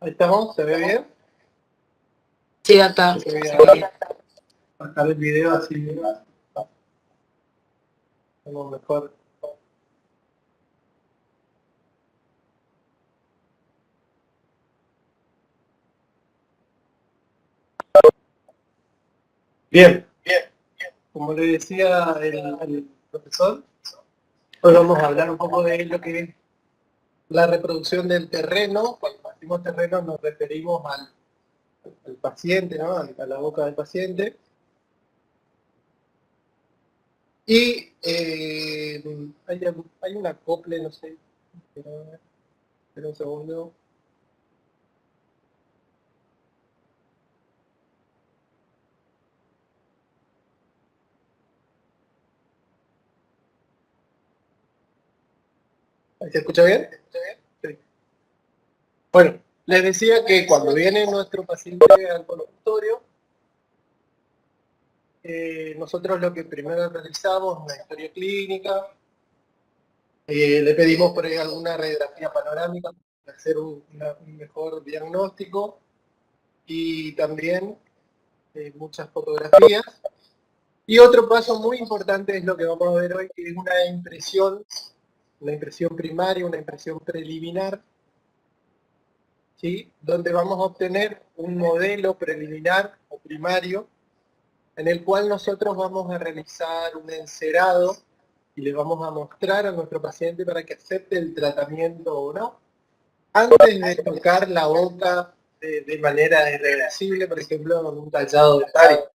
Ahí estamos, ¿se ve bien? Sí, acá. Voy a bajar el video así tengo mejor. Bien, como le decía el profesor, hoy vamos a hablar un poco de lo que es la reproducción del terreno. Cuando decimos terreno nos referimos al paciente, ¿no? A la boca del paciente. Y hay un acople, no sé, espera un segundo. ¿Se escucha bien? Sí. Bueno, les decía que cuando viene nuestro paciente al consultorio, nosotros lo que primero realizamos es una historia clínica, le pedimos por ahí alguna radiografía panorámica para hacer un mejor diagnóstico y también muchas fotografías. Y otro paso muy importante es lo que vamos a ver hoy, que es una impresión primaria, una impresión preliminar, ¿sí? Donde vamos a obtener un modelo preliminar o primario en el cual nosotros vamos a realizar un encerado y le vamos a mostrar a nuestro paciente para que acepte el tratamiento o no, antes de tocar la boca de manera irreversible, por ejemplo, con un tallado de tario.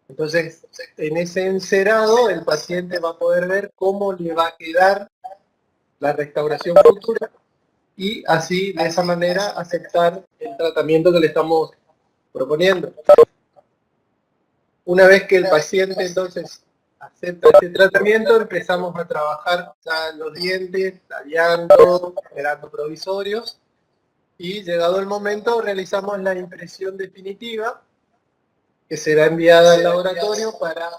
Entonces, en ese encerado, el paciente va a poder ver cómo le va a quedar la restauración futura y así, de esa manera, aceptar el tratamiento que le estamos proponiendo. Una vez que el paciente entonces acepta este tratamiento, empezamos a trabajar ya en los dientes, tallando, generando provisorios, y llegado el momento realizamos la impresión definitiva, que será enviada al laboratorio para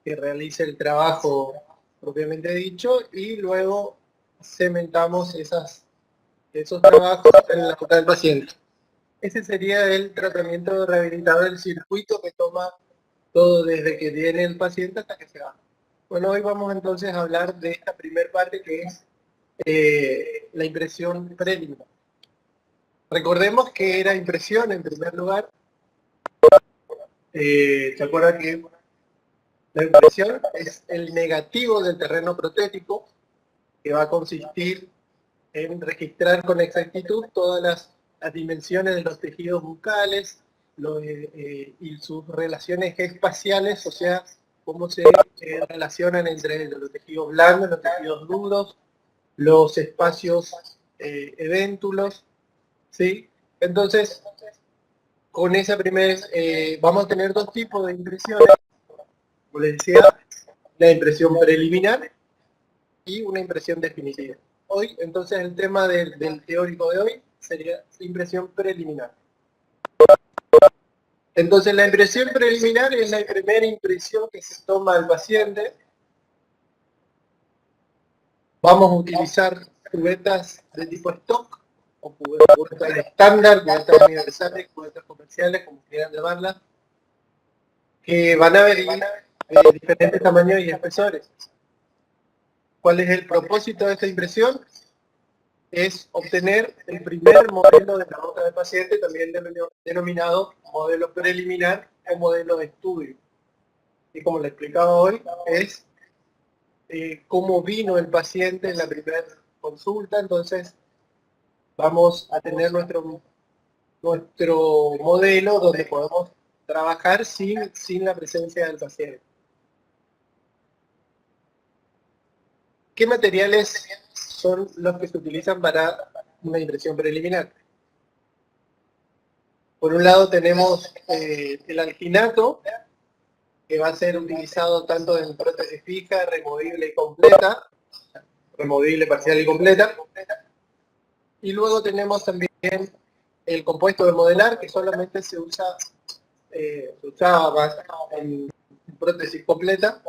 que realice el trabajo propiamente dicho, y luego cementamos esos trabajos en la boca del paciente. Ese sería el tratamiento rehabilitador del circuito que toma todo desde que viene el paciente hasta que se va. Bueno, hoy vamos entonces a hablar de esta primera parte que es la impresión preliminar. Recordemos que era impresión en primer lugar. ¿Se acuerdan que la impresión es el negativo del terreno protético, que va a consistir en registrar con exactitud todas las dimensiones de los tejidos bucales y sus relaciones espaciales, o sea, cómo se relacionan entre ellos, los tejidos blandos, los tejidos duros, los espacios edéntulos, ¿sí? Entonces, con esa primera, vamos a tener dos tipos de impresiones, como les decía, la impresión preliminar y una impresión definitiva. Hoy, entonces, el tema del teórico de hoy sería impresión preliminar. Entonces, la impresión preliminar es la primera impresión que se toma al paciente. Vamos a utilizar cubetas de tipo stock, o cubetas estándar, cubetas universales, cubetas comerciales, como quieran llamarlas, que van a venir de diferentes tamaños y espesores. ¿Cuál es el propósito de esta impresión? Es obtener el primer modelo de la boca del paciente, también denominado modelo preliminar o modelo de estudio. Y como le explicaba hoy, es cómo vino el paciente en la primera consulta. Entonces vamos a tener nuestro modelo donde podemos trabajar sin la presencia del paciente. ¿Qué materiales son los que se utilizan para una impresión preliminar? Por un lado tenemos el alginato, que va a ser utilizado tanto en prótesis fija, removible y completa, removible parcial y completa. Y luego tenemos también el compuesto de modelar, que solamente se usaba en prótesis completa,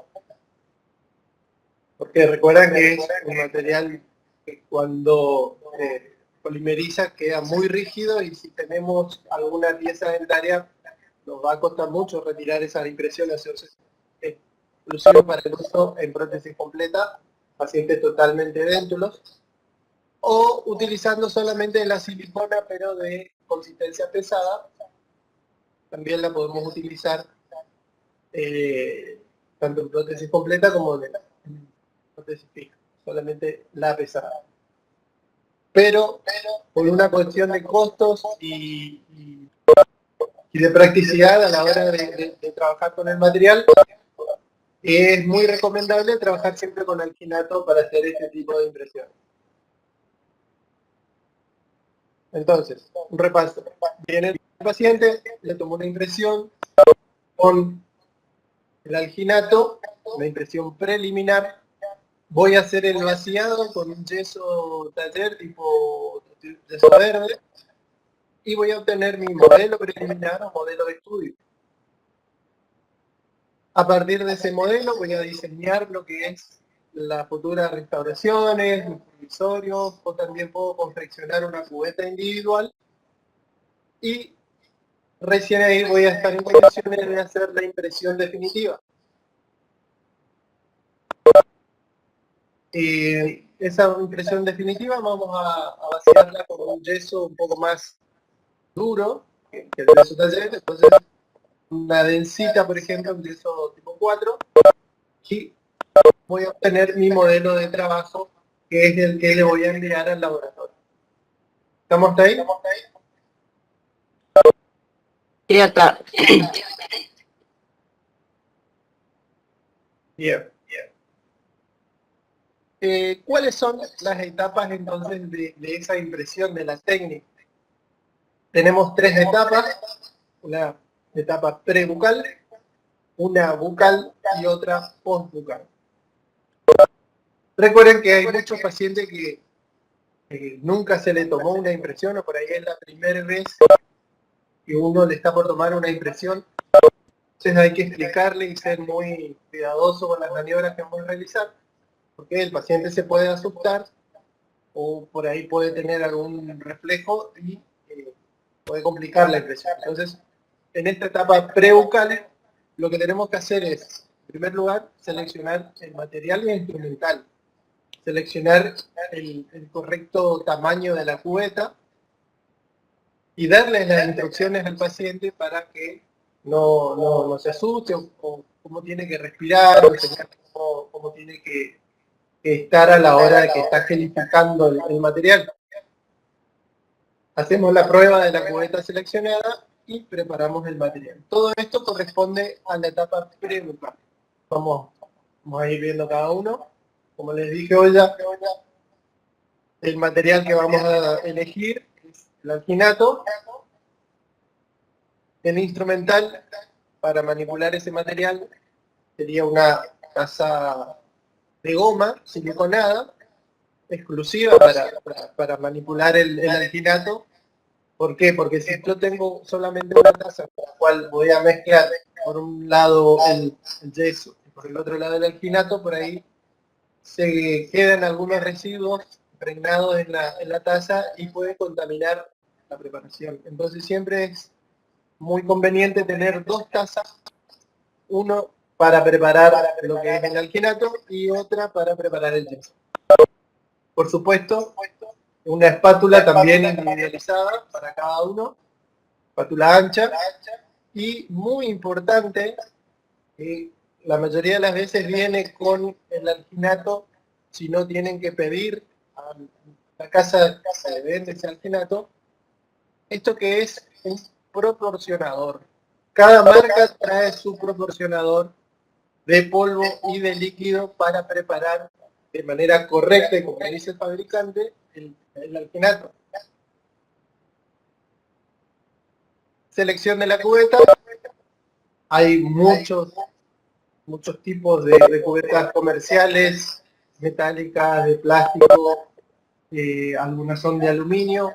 porque recuerdan que es un material que cuando polimeriza, queda muy rígido y si tenemos alguna pieza dentaria nos va a costar mucho retirar esa impresión, exclusivo para el uso en prótesis completa, pacientes totalmente déntulos, o utilizando solamente la silicona pero de consistencia pesada, también la podemos utilizar tanto en prótesis completa como en prótesis fija, solamente la pesada. Pero por una cuestión de costos y de practicidad a la hora de trabajar con el material, es muy recomendable trabajar siempre con alginato para hacer este tipo de impresiones. Entonces, un repaso. Viene el paciente, le tomó una impresión con el alginato, una impresión preliminar. Voy a hacer el vaciado con un yeso taller tipo yeso verde y voy a obtener mi modelo preliminar o modelo de estudio. A partir de ese modelo voy a diseñar lo que es las futuras restauraciones, los provisorios, o también puedo confeccionar una cubeta individual y recién ahí voy a estar en condiciones de hacer la impresión definitiva. Esa impresión definitiva vamos a vaciarla con un yeso un poco más duro que el yeso taller, entonces una densita, por ejemplo, un yeso tipo 4, y voy a obtener mi modelo de trabajo, que es el que le voy a enviar al laboratorio. ¿Estamos hasta ahí? Sí, acá. Bien. ¿Cuáles son las etapas entonces de esa impresión de la técnica? Tenemos 3 etapas, una etapa prebucal, una bucal y otra postbucal. Recuerden que hay muchos pacientes que nunca se le tomó una impresión o por ahí es la primera vez que uno le está por tomar una impresión. Entonces hay que explicarle y ser muy cuidadoso con las maniobras que vamos a realizar, porque el paciente se puede asustar o por ahí puede tener algún reflejo y puede complicar la impresión. Entonces, en esta etapa prebucal, lo que tenemos que hacer es, en primer lugar, seleccionar el material instrumental, seleccionar el correcto tamaño de la cubeta y darle las instrucciones al paciente para que no se asuste o cómo tiene que respirar, o enseñar cómo tiene que estar a la hora de que está gelificando el material. Hacemos la prueba de la cubeta seleccionada y preparamos el material. Todo esto corresponde a la etapa prebucal. Vamos a ir viendo cada uno. Como les dije hoy ya, el material que vamos a elegir es el alginato. El instrumental para manipular ese material sería una taza de goma siliconada, exclusiva para manipular el alginato. ¿Por qué? Porque si yo tengo solamente una taza con la cual voy a mezclar por un lado el yeso y por el otro lado el alginato, por ahí se quedan algunos residuos impregnados en la taza y puede contaminar la preparación. Entonces siempre es muy conveniente tener 2 tazas, uno para preparar lo que es el alginato y otra para preparar el yeso. Por supuesto, una espátula también individualizada para cada uno, espátula ancha, y muy importante, la mayoría de las veces viene con el alginato, si no tienen que pedir a la casa que le vende ese alginato, esto que es un proporcionador. Cada marca trae su proporcionador de polvo y de líquido para preparar de manera correcta y como dice el fabricante, el alginato. Selección de la cubeta. Hay muchos tipos de cubetas comerciales, metálicas, de plástico, algunas son de aluminio.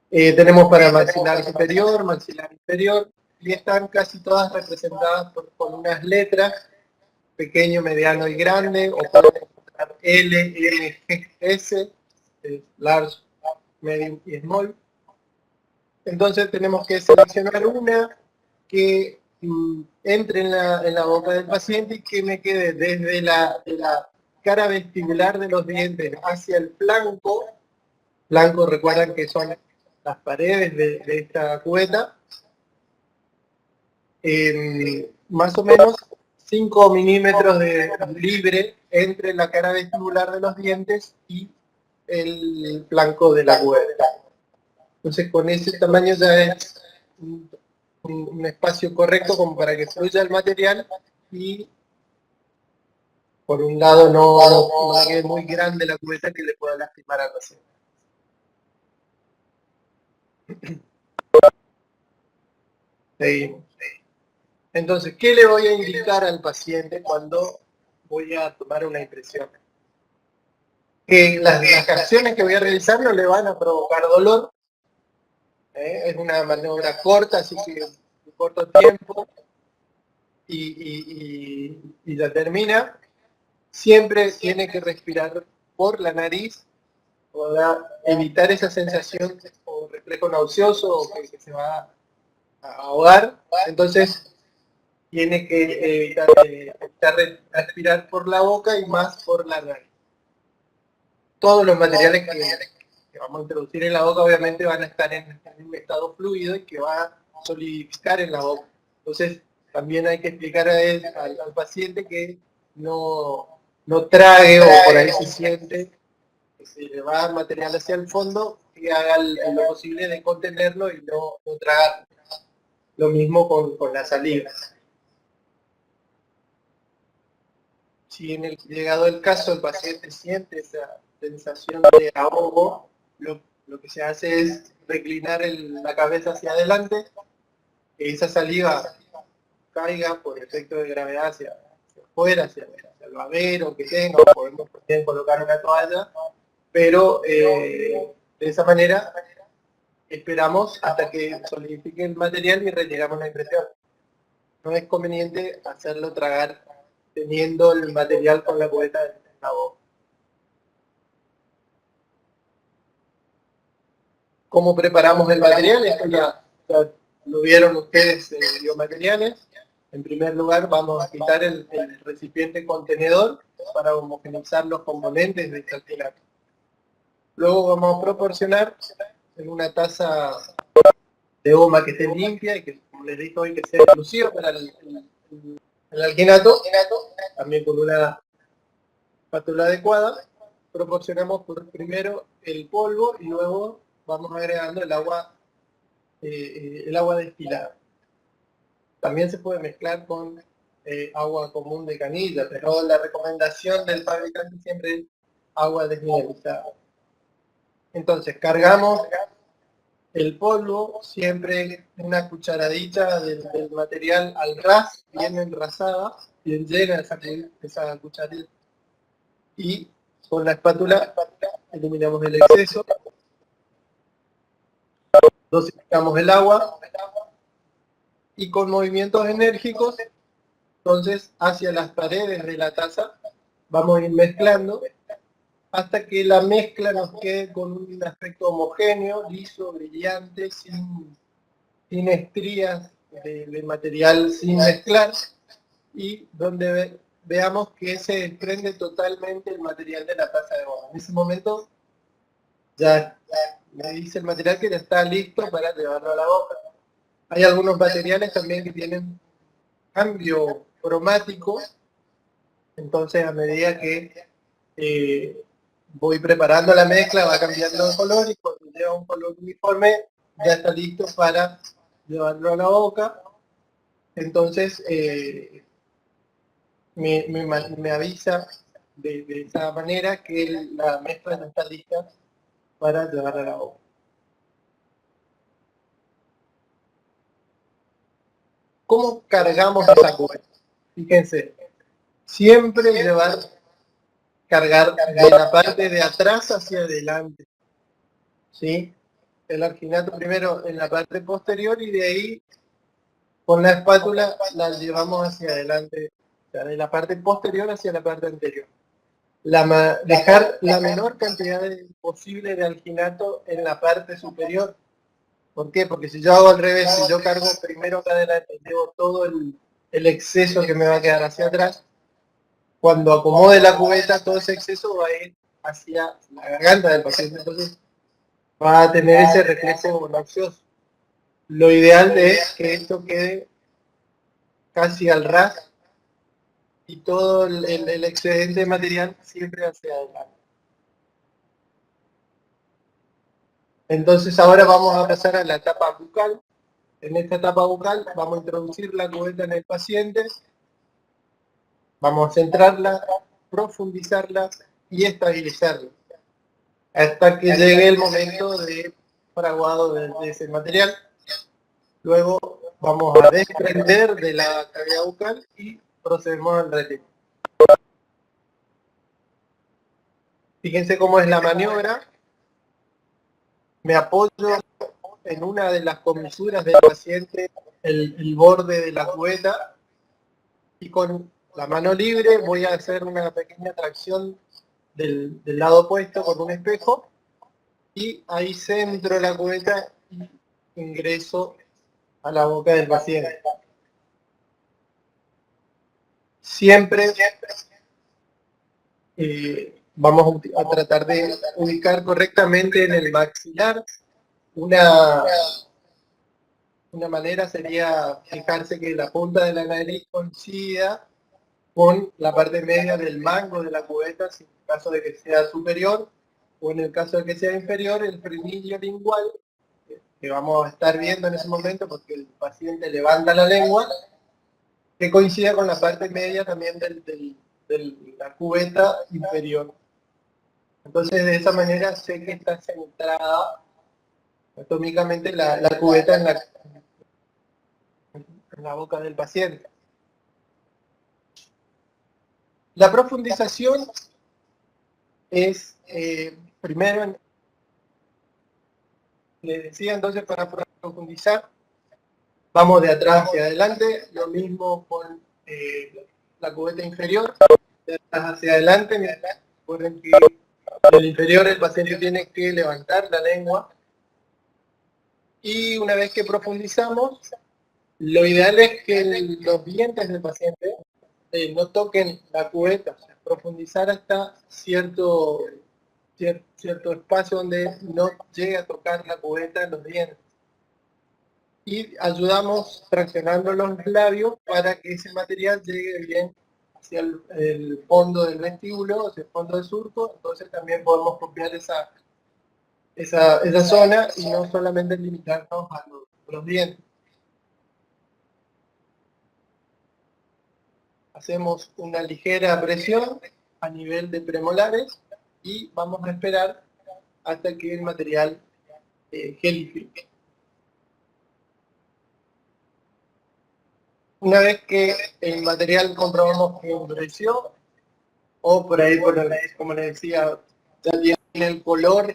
Tenemos para maxilar superior, maxilar inferior, y están casi todas representadas con unas letras, pequeño, mediano y grande, o pueden encontrar L, M, G, S, es large, medium y small. Entonces tenemos que seleccionar una que entre en la boca del paciente y que me quede desde la cara vestibular de los dientes hacia el flanco. Flanco, recuerdan que son las paredes de esta cubeta. Más o menos 5 milímetros de libre entre la cara vestibular de los dientes y el flanco de la cubeta. Entonces con ese tamaño ya es un espacio correcto como para que fluya el material y por un lado no quede muy grande la cubeta que le pueda lastimar al paciente. Seguimos. Entonces, ¿qué le voy a indicar al paciente cuando voy a tomar una impresión? Que las acciones que voy a realizar no le van a provocar dolor. Es una maniobra corta, así que en corto tiempo y ya termina. Siempre tiene que respirar por la nariz para evitar esa sensación o reflejo nauseoso o que se va a ahogar. Entonces tiene que evitar respirar por la boca y más por la nariz. Todos los materiales que vamos a introducir en la boca obviamente van a estar en un estado fluido y que va a solidificar en la boca. Entonces también hay que explicar al paciente que no trague o por ahí se siente que se le va material hacia el fondo, que haga lo posible de contenerlo y no tragar. Lo mismo con la saliva. Si en llegado el caso el paciente siente esa sensación de ahogo, lo que se hace es reclinar la cabeza hacia adelante, que esa saliva caiga por efecto de gravedad hacia afuera, hacia el babero que tenga, o podemos colocar una toalla, pero de esa manera esperamos hasta que solidifique el material y retiramos la impresión. No es conveniente hacerlo tragar teniendo el material con la cubeta en la boca. ¿Cómo preparamos el material? Esto ya lo vieron ustedes en biomateriales. En primer lugar vamos a quitar el recipiente contenedor para homogeneizar los componentes de este alquilato. Luego vamos a proporcionar en una taza de goma que esté limpia y que, como les dije hoy, que sea exclusiva para el alginato, también con una espátula adecuada. Proporcionamos primero el polvo y luego vamos agregando el agua destilada. También se puede mezclar con agua común de canilla, pero la recomendación del fabricante siempre es agua desmineralizada. Entonces cargamos el polvo, siempre una cucharadita del material al ras, bien enrasada, bien llena esa cucharita. Y con la espátula eliminamos el exceso. Dosificamos el agua y con movimientos enérgicos, entonces hacia las paredes de la taza vamos a ir mezclando hasta que la mezcla nos quede con un aspecto homogéneo, liso, brillante, sin estrías de material sin mezclar, y donde veamos que se desprende totalmente el material de la taza de goma. En ese momento ya me dice el material que ya está listo para llevarlo a la boca. Hay algunos materiales también que tienen cambio cromático, entonces a medida que voy preparando la mezcla va cambiando de color y cuando lleva un color uniforme ya está listo para llevarlo a la boca. Entonces me avisa de esa manera que la mezcla ya está lista para llevar a la boca. ¿Cómo cargamos esa cubeta? Fíjense, siempre cargar de la parte de atrás hacia adelante, ¿sí? El alginato primero en la parte posterior y de ahí con la espátula la llevamos hacia adelante, o sea, de la parte posterior hacia la parte anterior. dejar la menor cantidad posible de alginato en la parte superior. ¿Por qué? Porque si yo hago al revés, si yo cargo primero acá adelante y llevo todo el exceso que me va a quedar hacia atrás, cuando acomode la cubeta, todo ese exceso va a ir hacia la garganta del paciente. Entonces va a tener ese reflejo nauseoso. Lo ideal es que esto quede casi al ras y todo el excedente de material siempre hacia adelante. Entonces ahora vamos a pasar a la etapa bucal. En esta etapa bucal vamos a introducir la cubeta en el paciente, vamos a centrarla, profundizarla y estabilizarla, hasta que llegue el momento de fraguado de ese material. Luego vamos a desprender de la cavidad bucal y procedemos al retiro. Fíjense cómo es la maniobra. Me apoyo en una de las comisuras del paciente, el borde de la cubeta, y con la mano libre voy a hacer una pequeña tracción del lado opuesto con un espejo, y ahí centro la cubeta y ingreso a la boca del paciente. Siempre vamos a tratar de ubicar correctamente en el maxilar. Una manera sería fijarse que la punta de la nariz coincida con la parte media del mango de la cubeta, si en el caso de que sea superior, o en el caso de que sea inferior, el frenillo lingual, que vamos a estar viendo en ese momento porque el paciente levanta la lengua, que coincida con la parte media también de la cubeta inferior. Entonces de esa manera sé que está centrada anatómicamente la cubeta en la boca del paciente. La profundización es, primero, les decía entonces, para profundizar, vamos de atrás hacia adelante, lo mismo con la cubeta inferior, de atrás hacia adelante. Recuerden que en el inferior el paciente tiene que levantar la lengua, y una vez que profundizamos, lo ideal es que los dientes del paciente no toquen la cubeta, o sea, profundizar hasta cierto espacio donde no llegue a tocar la cubeta en los dientes. Y ayudamos traccionando los labios para que ese material llegue bien hacia el fondo del vestíbulo, hacia el fondo del surco. Entonces también podemos copiar esa zona y no solamente limitarnos a los dientes. Hacemos una ligera presión a nivel de premolares y vamos a esperar hasta que el material gelifique. Una vez que el material comprobamos que endureció, o por ahí, como les decía, ya tiene el color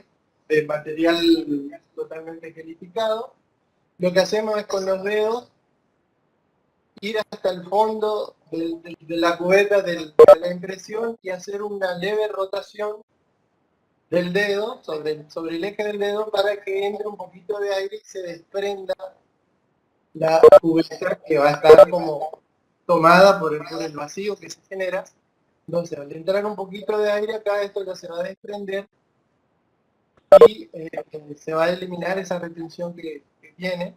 del material totalmente gelificado, lo que hacemos es con los dedos ir hasta el fondo de la cubeta de la impresión y hacer una leve rotación del dedo sobre el eje del dedo para que entre un poquito de aire y se desprenda la cubeta, que va a estar como tomada por el vacío que se genera. Entonces, al entrar un poquito de aire acá, esto ya se va a desprender y se va a eliminar esa retención que tiene.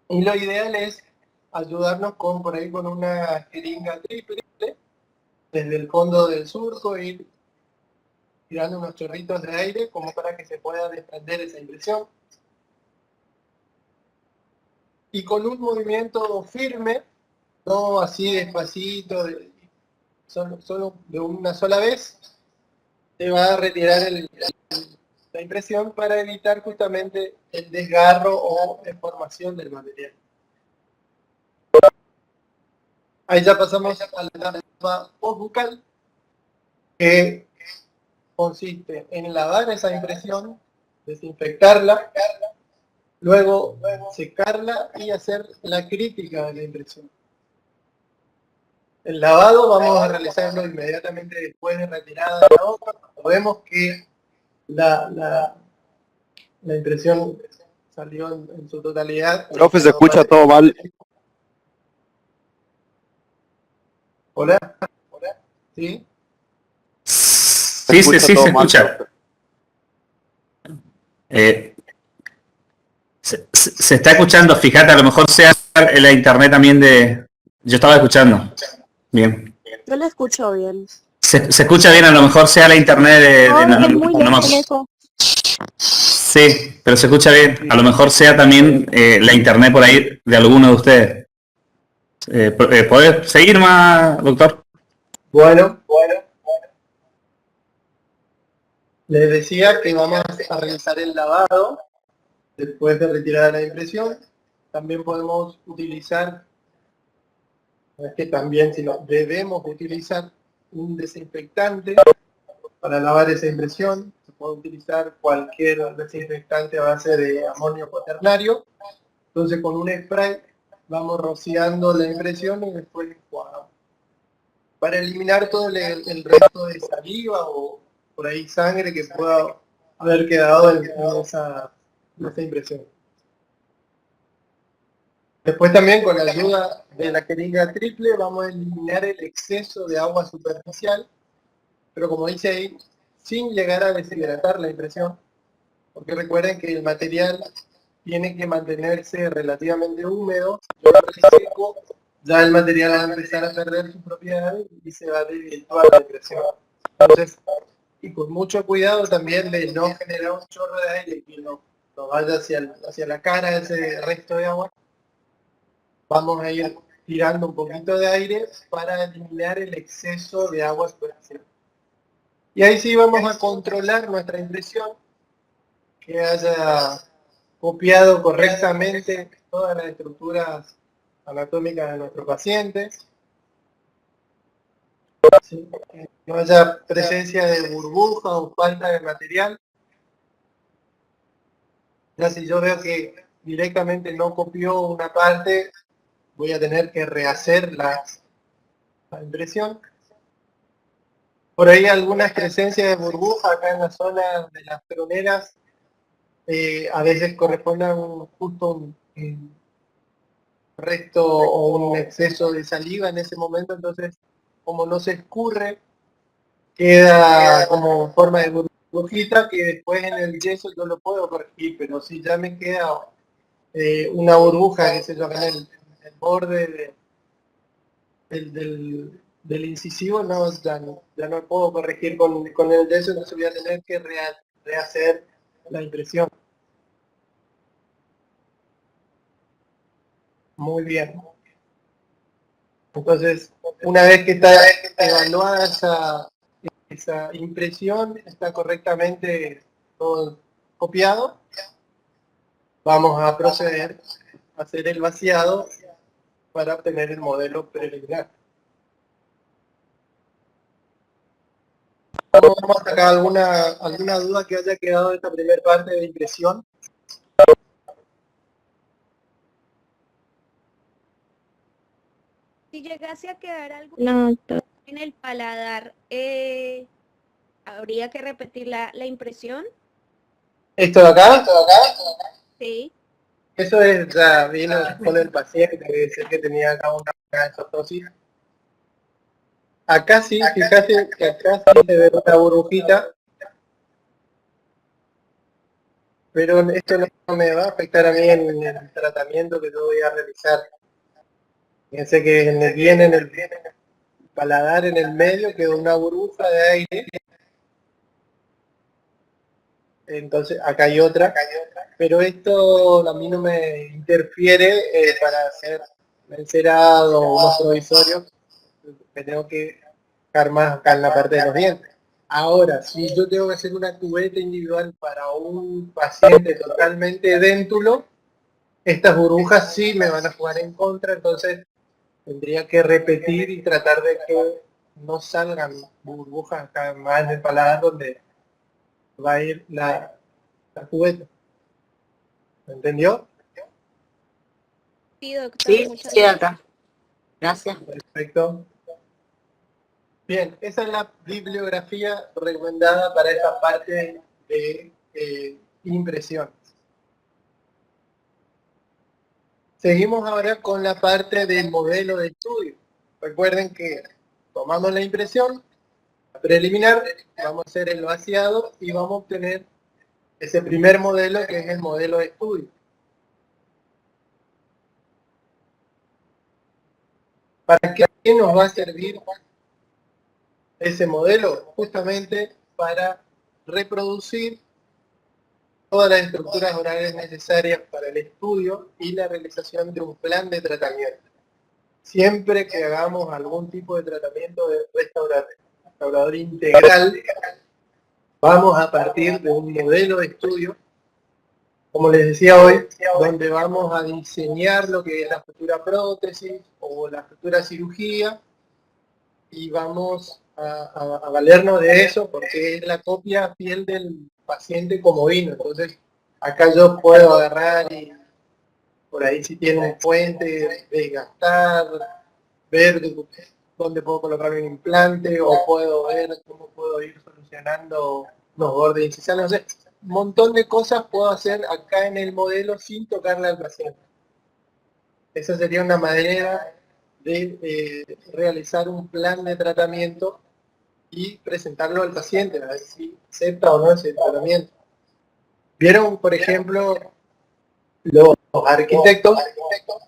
Y lo ideal es ayudarnos por ahí con una jeringa triple, desde el fondo del surco, ir tirando unos chorritos de aire como para que se pueda desprender esa impresión. Y con un movimiento firme, no así despacito, solo de una sola vez, se va a retirar la impresión para evitar justamente el desgarro o deformación del material. Ahí ya pasamos a la etapa postbucal, que consiste en lavar esa impresión, desinfectarla, luego secarla y hacer la crítica de la impresión. El lavado vamos a realizarlo inmediatamente después de retirada de la hoja. Vemos que la impresión salió en su totalidad. Profe, se escucha todo mal. Hola, hola, ¿sí? Sí, se todo mal, escucha. profe. Se está escuchando, fíjate, a lo mejor sea la internet también de... Yo estaba escuchando. Bien. Yo la escucho bien. Se escucha bien, a lo mejor sea la internet de No, es muy lejos. Sí, pero se escucha bien. A lo mejor sea también la internet por ahí de alguno de ustedes. ¿Podés seguir más, doctor? Bueno. Les decía que vamos a realizar el lavado después de retirar la impresión. También podemos utilizar, es que también si no, debemos utilizar un desinfectante para lavar esa impresión. Se puede utilizar cualquier desinfectante a base de amonio cuaternario. Entonces con un spray vamos rociando la impresión y después enjuagamos. Para eliminar todo el resto de saliva o por ahí sangre que pueda haber quedado en esa impresión. Después también con la ayuda de la jeringa triple vamos a eliminar el exceso de agua superficial, pero como dice ahí, sin llegar a deshidratar la impresión, porque recuerden que el material tiene que mantenerse relativamente húmedo. Yo lo reseco, ya el material va a empezar a perder sus propiedades y se va a desvirtuar la impresión. Entonces, y con mucho cuidado también de no generar un chorro de aire que no vaya hacia la cara ese resto de agua. Vamos a ir tirando un poquito de aire para eliminar el exceso de agua superficial. Y ahí sí vamos a controlar nuestra impresión, que haya copiado correctamente todas las estructuras anatómicas de nuestro paciente. ¿Sí? Que no haya presencia de burbuja o falta de material. Ya si yo veo que directamente no copió una parte, voy a tener que rehacer la impresión. Por ahí algunas presencias de burbuja acá en la zona de las peroneras a veces corresponden justo un resto o un exceso de saliva en ese momento, entonces como no se escurre, queda como forma de burbujita que después en el yeso yo lo puedo corregir, pero si ya me queda una burbuja, que se llama en el borde del incisivo, no, ya no puedo corregir con el yeso, entonces voy a tener que rehacer la impresión. Muy bien. Entonces, una vez que está evaluada esa impresión, está correctamente todo copiado, vamos a proceder a hacer el vaciado para obtener el modelo preliminar. Vamos a sacar alguna duda que haya quedado de esta primera parte de impresión. Si llegase a quedar algo No, en el paladar, ¿habría que repetir la impresión? ¿Esto de acá? Sí. Eso ya vino con el paciente, que decía que tenía acá una esoptosis. Acá sí, fíjate que acá sí se ve una burbujita, pero esto no me va a afectar a mí en el tratamiento que yo voy a realizar. Fíjense que viene en el paladar, en el medio, quedó una burbuja de aire. Entonces, acá hay otra, pero esto a mí no me interfiere para hacer encerado o unos provisorios, que tengo que dejar más acá en la parte de los dientes. Ahora, si yo tengo que hacer una cubeta individual para un paciente totalmente déntulo, estas burbujas sí me van a jugar en contra, entonces tendría que repetir y tratar de que no salgan burbujas acá más en el paladar donde va a ir la cubeta. ¿Me entendió? Sí, doctor, Sí, muchas sí, gracias. acá. Gracias. Perfecto. Bien, esa es la bibliografía recomendada para esta parte de impresión. Seguimos ahora con la parte del modelo de estudio. Recuerden que tomamos la impresión preliminar, vamos a hacer el vaciado y vamos a obtener ese primer modelo que es el modelo de estudio. ¿Para qué nos va a servir ese modelo? Justamente para reproducir todas las estructuras horarias necesarias para el estudio y la realización de un plan de tratamiento. Siempre que hagamos algún tipo de tratamiento de restaurador integral, vamos a partir de un modelo de estudio, como les decía hoy, donde vamos a diseñar lo que es la futura prótesis o la futura cirugía y vamos a valernos de eso porque es la copia fiel del paciente como vino. Entonces, acá yo puedo agarrar y por ahí si tiene un puente, desgastar, ver dónde puedo colocar un implante o puedo ver cómo puedo ir solucionando los bordes incisales. O sea, un montón de cosas puedo hacer acá en el modelo sin tocarle al paciente. Esa sería una manera de realizar un plan de tratamiento y presentarlo al paciente, a ver si acepta o no ese tratamiento. ¿Vieron, por ejemplo, los arquitectos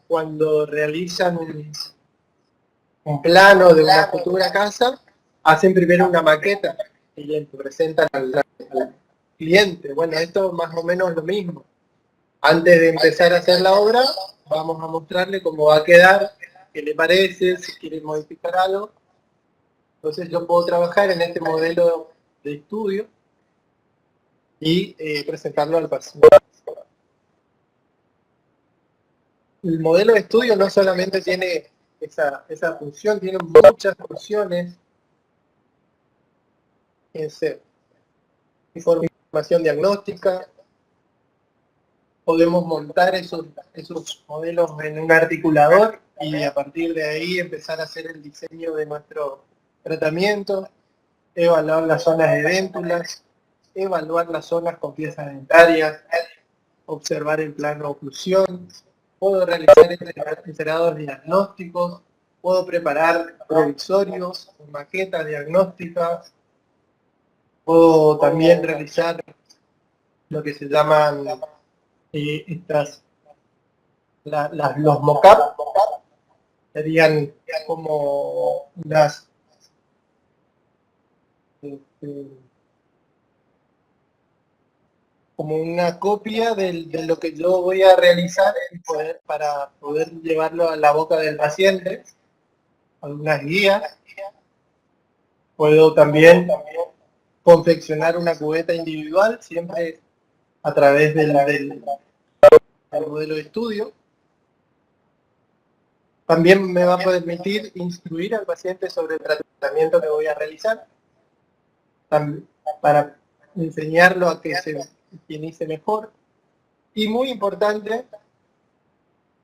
cuando realizan un plano de una futura casa, hacen primero una maqueta y le presentan al cliente? Bueno, esto es más o menos lo mismo. Antes de empezar a hacer la obra, vamos a mostrarle cómo va a quedar, qué le parece, si quiere modificar algo. Entonces yo puedo trabajar en este modelo de estudio y presentarlo al paciente. El modelo de estudio no solamente tiene esa función, tiene muchas funciones. Información diagnóstica. Podemos montar esos modelos en un articulador y a partir de ahí empezar a hacer el diseño de nuestro tratamiento, evaluar las zonas de déntulas, evaluar las zonas con piezas dentarias, observar el plano de oclusión. Puedo realizar encerados diagnósticos, puedo preparar provisorios, maquetas diagnósticas, puedo también realizar lo que se llaman los mock-up, serían como unas como una copia de lo que yo voy a realizar para poder llevarlo a la boca del paciente, algunas guías. Puedo también confeccionar una cubeta individual, siempre a través del modelo de estudio. También me va a permitir instruir al paciente sobre el tratamiento que voy a realizar, para enseñarlo a que se higienice mejor. Y muy importante,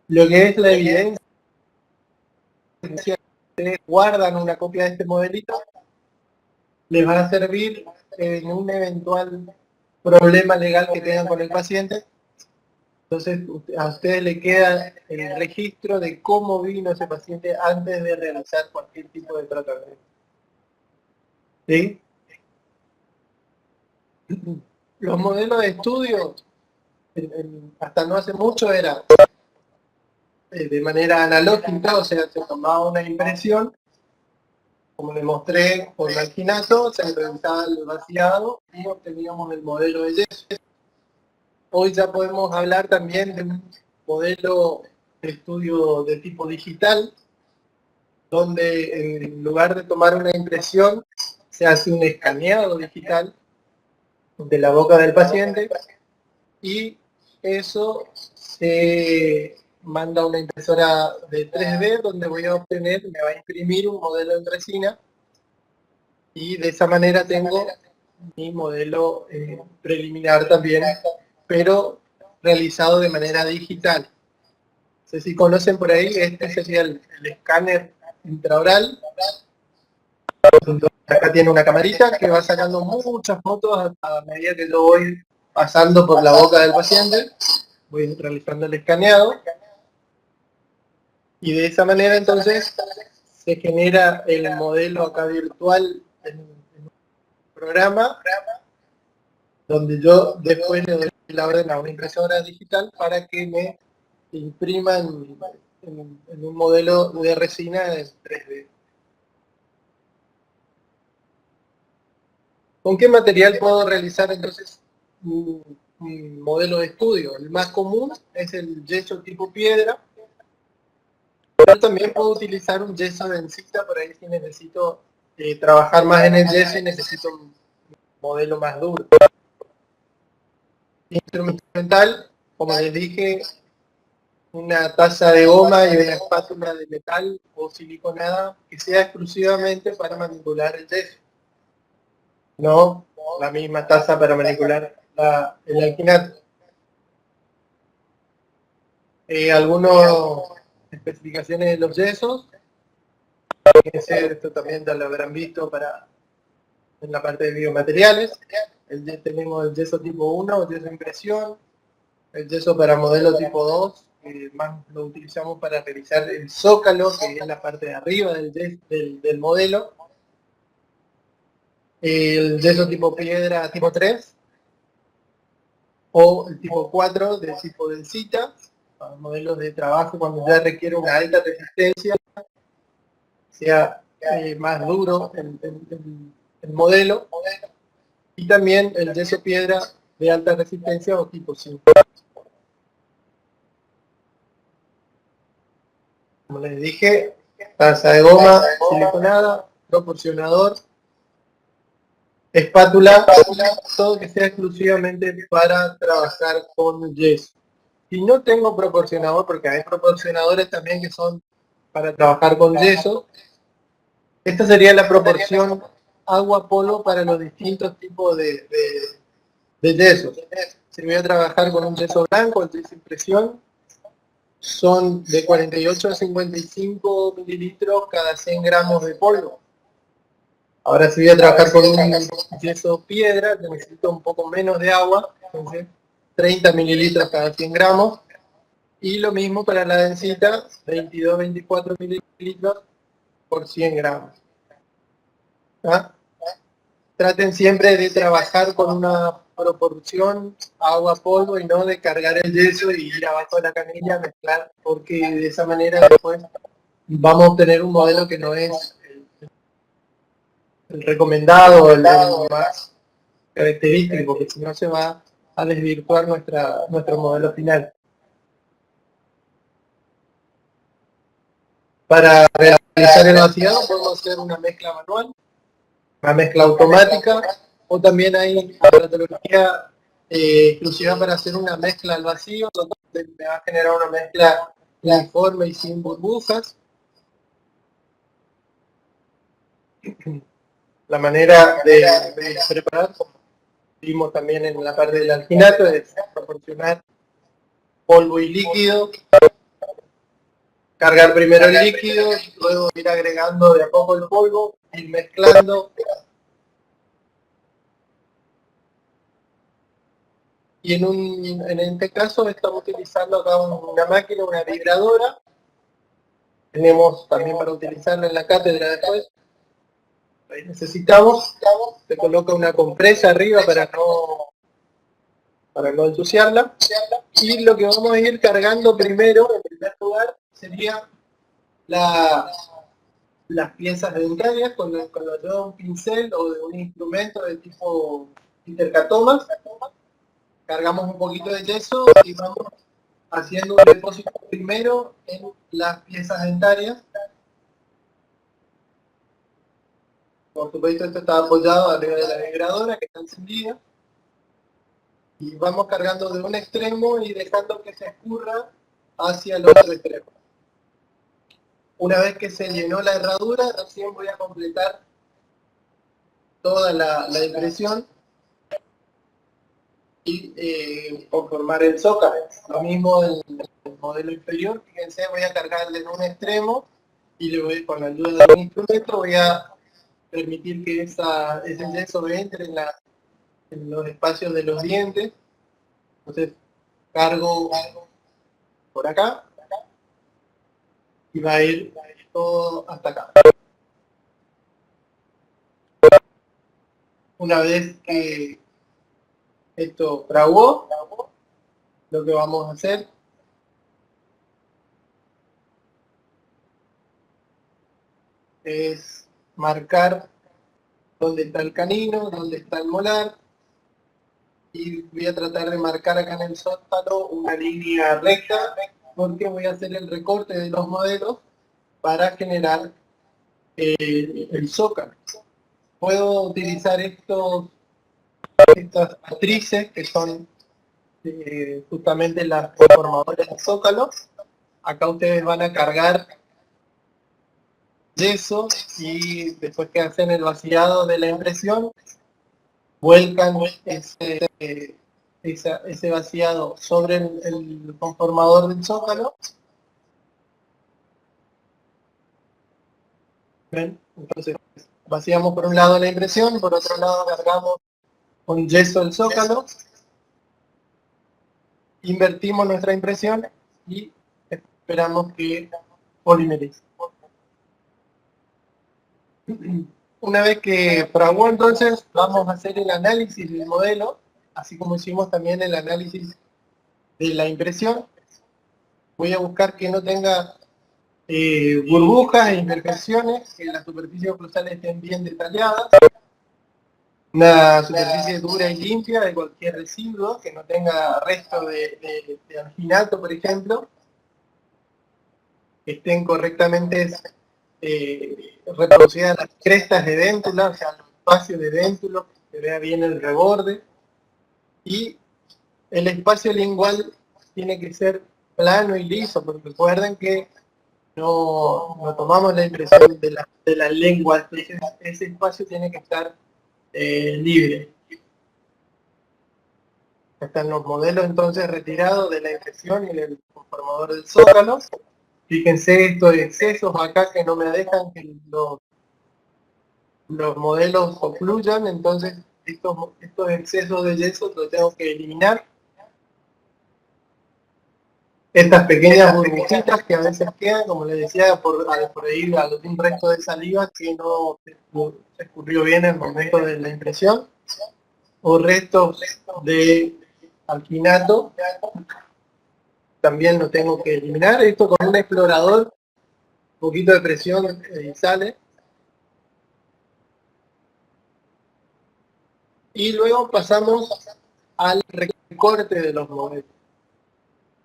lo que es la evidencia. Ustedes guardan una copia de este modelito, les va a servir en un eventual problema legal que tengan con el paciente. Entonces a ustedes le queda el registro de cómo vino ese paciente antes de realizar cualquier tipo de tratamiento. ¿Sí? Los modelos de estudio, hasta no hace mucho, era de manera analógica, o sea, se tomaba una impresión, como le mostré por alginato, se realizaba el vaciado y obteníamos el modelo de yeso. Hoy ya podemos hablar también de un modelo de estudio de tipo digital, donde en lugar de tomar una impresión, se hace un escaneado digital de la boca del paciente y eso se manda a una impresora de 3D donde voy a obtener, me va a imprimir un modelo en resina y de esa manera tengo mi modelo preliminar también, pero realizado de manera digital. No sé si conocen por ahí, este sería el escáner intraoral. Acá tiene una camarita que va sacando muchas fotos a medida que yo voy pasando por la boca del paciente, voy realizando el escaneado, y de esa manera entonces se genera el modelo acá virtual en un programa, donde yo después le doy la orden a una impresora digital para que me imprima en un modelo de resina en 3D. ¿Con qué material puedo realizar entonces un modelo de estudio? El más común es el yeso tipo piedra, pero también puedo utilizar un yeso densita por ahí si necesito trabajar más en el yeso y necesito un modelo más duro. Instrumental, como les dije, una taza de goma y una espátula de metal o siliconada que sea exclusivamente para manipular el yeso. No la misma taza para manipular el alginato. Algunas especificaciones de los yesos, esto también ya lo habrán visto en la parte de biomateriales. Tenemos el yeso tipo 1, el yeso de impresión, el yeso para modelo tipo 2, que más lo utilizamos para realizar el zócalo, que es la parte de arriba del modelo. El yeso tipo piedra tipo 3, o el tipo 4 del tipo densita, para modelos de trabajo cuando ya requiere una alta resistencia, sea más duro el modelo, y también el yeso piedra de alta resistencia o tipo 5. Como les dije, taza de goma siliconada, proporcionador, espátula, todo que sea exclusivamente para trabajar con yeso. Si no tengo proporcionador, porque hay proporcionadores también que son para trabajar con yeso, esta sería la proporción agua-polvo para los distintos tipos de yesos. Si voy a trabajar con un yeso blanco, el yeso impresión, son de 48 a 55 mililitros cada 100 gramos de polvo. Ahora si voy a trabajar con un yeso piedra, necesito un poco menos de agua, entonces 30 mililitros cada 100 gramos. Y lo mismo para la densita, 22-24 mililitros por 100 gramos. ¿Ah? Traten siempre de trabajar con una proporción agua-polvo y no de cargar el yeso y ir abajo de la canilla a mezclar, porque de esa manera después vamos a obtener un modelo que no es el recomendado, el más característico, porque si no se va a desvirtuar nuestro modelo final. Para realizar el vaciado podemos hacer una mezcla manual, una mezcla automática, o también hay aparaturología exclusiva para hacer una mezcla al vacío, donde me va a generar una mezcla uniforme y sin burbujas. La manera de preparar, como vimos también en la parte del alginato, es proporcionar polvo y líquido, cargar primero el líquido, luego ir agregando de a poco el polvo, ir mezclando. Y en este caso estamos utilizando acá una máquina, una vibradora. Tenemos también para utilizarla en la cátedra después. Ahí necesitamos, se coloca una compresa arriba para no ensuciarla. Y lo que vamos a ir cargando primero, en primer lugar, sería las piezas dentarias con la ayuda de un pincel o de un instrumento de tipo intercatomas. Cargamos un poquito de yeso y vamos haciendo un depósito primero en las piezas dentarias. Por supuesto, esto está apoyado arriba de la vibradora que está encendida. Y vamos cargando de un extremo y dejando que se escurra hacia el otro extremo. Una vez que se llenó la herradura, recién voy a completar toda la impresión y conformar el zócalo. Lo mismo del modelo inferior, fíjense, voy a cargarle en un extremo y le voy, con la ayuda de un instrumento voy a permitir que ese yeso entre en los espacios de los dientes. Entonces cargo por acá y va a ir todo hasta acá. Una vez que esto fraguó, lo que vamos a hacer es marcar dónde está el canino, dónde está el molar, y voy a tratar de marcar acá en el sótano una línea recta, porque voy a hacer el recorte de los modelos para generar el zócalo. Puedo utilizar estas matrices que son justamente las formadoras del zócalo. Acá ustedes van a cargar yeso y después que hacen el vaciado de la impresión, vuelcan ese vaciado sobre el conformador del zócalo. ¿Ven? Entonces vaciamos por un lado la impresión, por otro lado cargamos con yeso el zócalo, invertimos nuestra impresión y esperamos que polimerice. Una vez que fraguó, entonces vamos a hacer el análisis del modelo, así como hicimos también el análisis de la impresión. Voy a buscar que no tenga burbujas e imperfecciones, que las superficies oclusales estén bien detalladas, una superficie dura y limpia de cualquier residuo, que no tenga resto de alginato, por ejemplo, que estén correctamente reproducidas las crestas de déntula, o sea, los espacios de déntulo, que se vea bien el reborde, y el espacio lingual tiene que ser plano y liso, porque recuerden que no tomamos la impresión de la lengua, entonces ese espacio tiene que estar libre. Están los modelos entonces retirados de la impresión y del conformador del zócalo. Fíjense estos excesos acá que no me dejan que los modelos ocluyan, entonces estos excesos de yeso los tengo que eliminar. Estas pequeñas burbujitas que a veces quedan, como les decía, por ahí algún resto de saliva que no se escurrió bien en el momento de la impresión, o restos de alginato, también lo tengo que eliminar. Esto con un explorador, un poquito de presión y sale. Y luego pasamos al recorte de los modelos.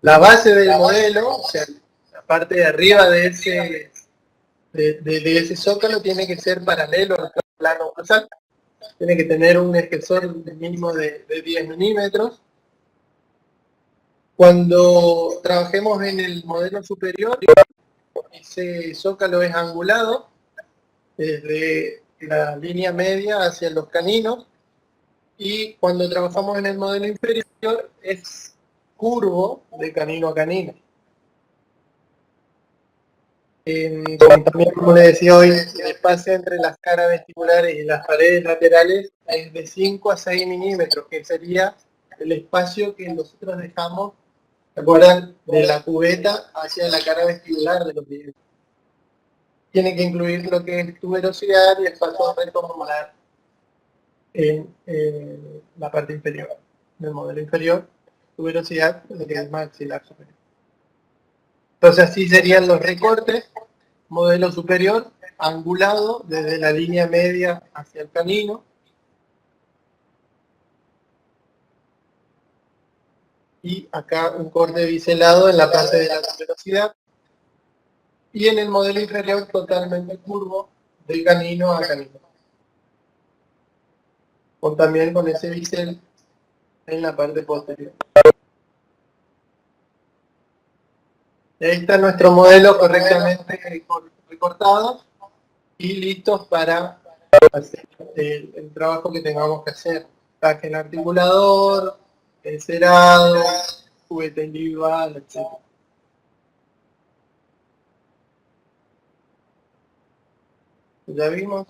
La base del modelo, o sea, la parte de arriba de ese zócalo tiene que ser paralelo al plano basal. Tiene que tener un espesor mínimo de 10 milímetros. Cuando trabajemos en el modelo superior, ese zócalo es angulado desde la línea media hacia los caninos, y cuando trabajamos en el modelo inferior es curvo de canino a canino. También, como les decía hoy, el espacio entre las caras vestibulares y las paredes laterales es de 5 a 6 milímetros, que sería el espacio que nosotros dejamos, ¿se acuerdan?, de la cubeta hacia la cara vestibular de los dientes. Tiene que incluir lo que es tuberosidad y espacio recto molar en la parte inferior del modelo inferior, tuberosidad, lo que es maxilar superior. Entonces así serían los recortes. Modelo superior, angulado desde la línea media hacia el canino. Y acá un corte biselado en la parte de la tuberosidad. Y en el modelo inferior totalmente curvo de canino a canino. También con ese bisel en la parte posterior. Y ahí está nuestro modelo correctamente recortado y listos para hacer el trabajo que tengamos que hacer. Taje en articulador, encerado, juguete individual, etc. ¿Ya vimos?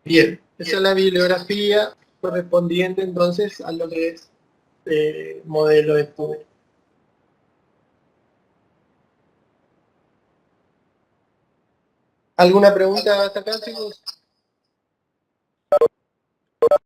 Bien, esa es la bibliografía correspondiente entonces a lo que es modelo de estudio. ¿Alguna pregunta hasta acá, chicos?